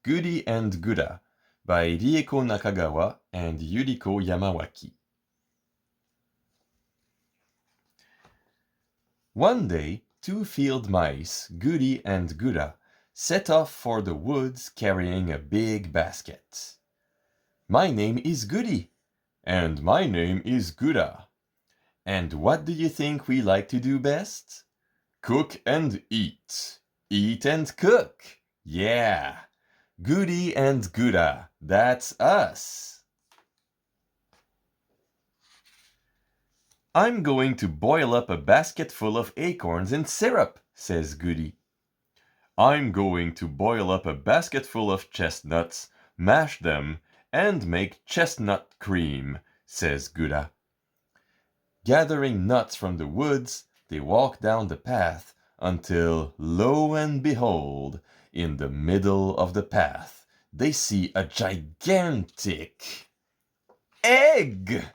Guri and Gura by Rieko Nakagawa and Yuriko Yamawaki. One day, two field mice, Guri and Gura, set off for the woods carrying a big basket. "My name is Guri." "And my name is Gura." "And what do you think we like to do best?" "Cook and eat. Eat and cook. Yeah. Guri and Gura, that's us." "I'm going to boil up a basket full of acorns in syrup," says Guri. "I'm going to boil up a basket full of chestnuts, mash them, and make chestnut cream," says Gura. Gathering nuts from the woods, they walk down the path until, lo and behold, in the middle of the path, they see a gigantic egg.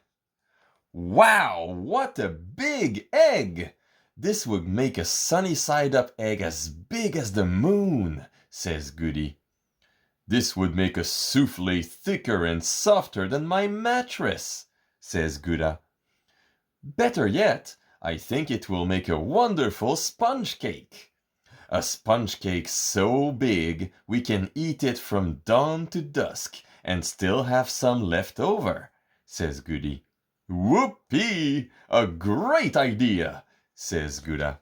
"Wow, what a big egg! This would make a sunny-side-up egg as big as the moon," says Guri. "This would make a souffle thicker and softer than my mattress," says Gura. "Better yet, I think it will make a wonderful sponge cake. A sponge cake so big we can eat it from dawn to dusk and still have some left over," says Guri. "Whoopee! A great idea," says Gura.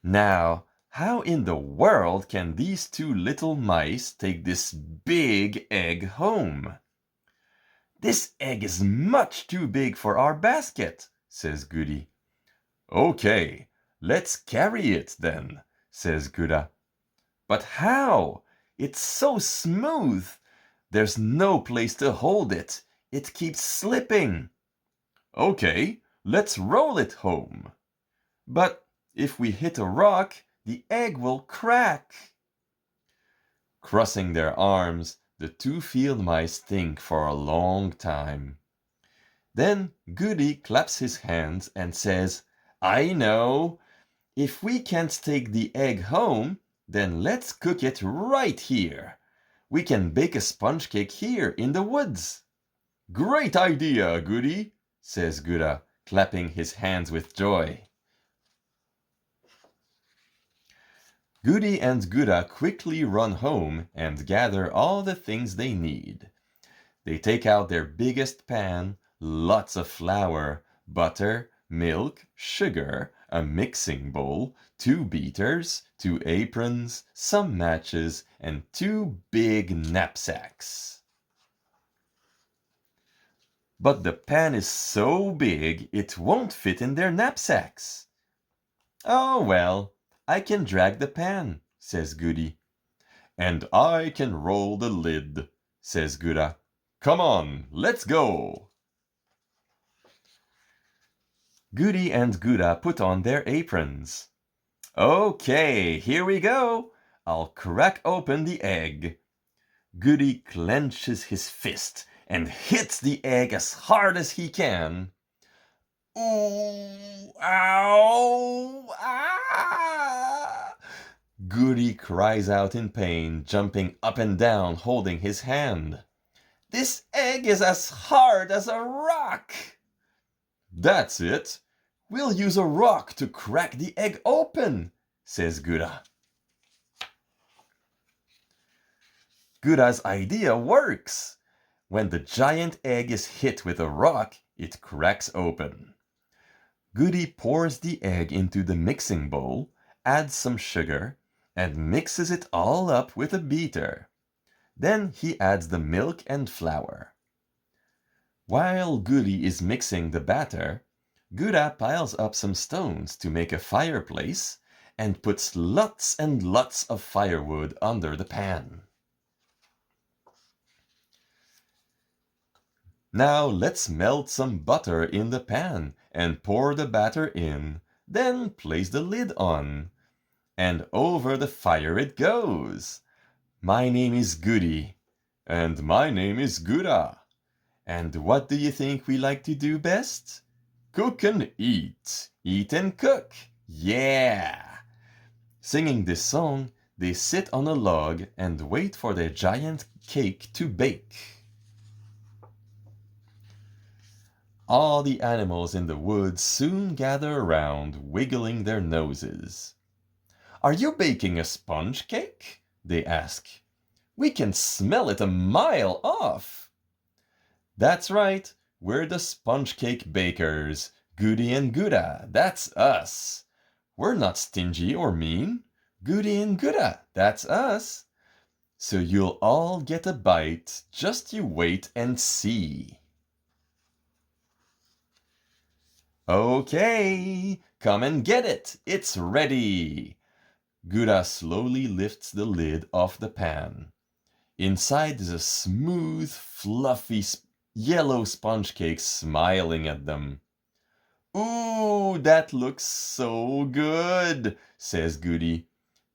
Now, how in the world can these two little mice take this big egg home? "This egg is much too big for our basket," says Guri. "Okay, let's carry it then," says Gura. "But how? It's so smooth. There's no place to hold it. It keeps slipping." "Okay, let's roll it home." "But if we hit a rock, the egg will crack." Crossing their arms, the two field mice think for a long time. Then Guri claps his hands and says, "I know. If we can't take the egg home, then let's cook it right here. We can bake a sponge cake here in the woods." "Great idea, Guri," says Gura, clapping his hands with joy. Guri and Gura quickly run home and gather all the things they need. They take out their biggest pan, lots of flour, butter, milk, sugar, a mixing bowl, 2 beaters, 2 aprons, some matches, and 2 big knapsacks. But the pan is so big it won't fit in their knapsacks. "Oh well, I can drag the pan," says Guri. "And I can roll the lid," says Gura. "Come on, let's go." Guri and Gura put on their aprons. "Okay, here we go. I'll crack open the egg." Guri clenches his fist and hits the egg as hard as he can. "Ooh, ow, ah!" Guri cries out in pain, jumping up and down, holding his hand. "This egg is as hard as a rock." "That's it. We'll use a rock to crack the egg open," says Gura. Gura's idea works. When the giant egg is hit with a rock, it cracks open. Guri pours the egg into the mixing bowl, adds some sugar, and mixes it all up with a beater. Then he adds the milk and flour. While Guri is mixing the batter, Gura piles up some stones to make a fireplace and puts lots and lots of firewood under the pan. Now let's melt some butter in the pan and pour the batter in, then place the lid on. And over the fire it goes. My name is Guri. And my name is Gura. And what do you think we like to do best? Cook and eat. Eat and cook. Yeah! Singing this song, They sit on a log and wait for their giant cake to bake. All the animals in the woods soon gather around, wiggling their noses. "Are you baking a sponge cake?" they ask. "We can smell it a mile off." "That's right, we're the sponge cake bakers, Guri and Gura, that's us. We're not stingy or mean. Guri and Gura, that's us. So you'll all get a bite, just you wait and see." "Okay, come and get it, it's ready." Gura slowly lifts the lid off the pan. Inside is a smooth, fluffy, yellow sponge cake smiling at them. "Ooh, that looks so good," says Guri.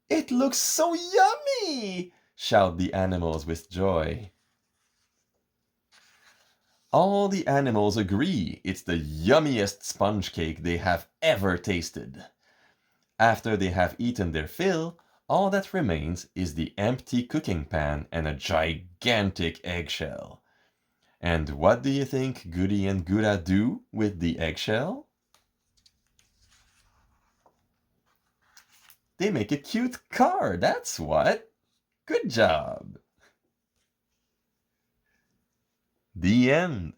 "It looks so yummy," shout the animals with joy. All the animals agree it's the yummiest sponge cake they have ever tasted. After they have eaten their fill, all that remains is the empty cooking pan and a gigantic eggshell. And what do you think Guri and Gura do with the eggshell? They make a cute car, that's what. Good job. The end.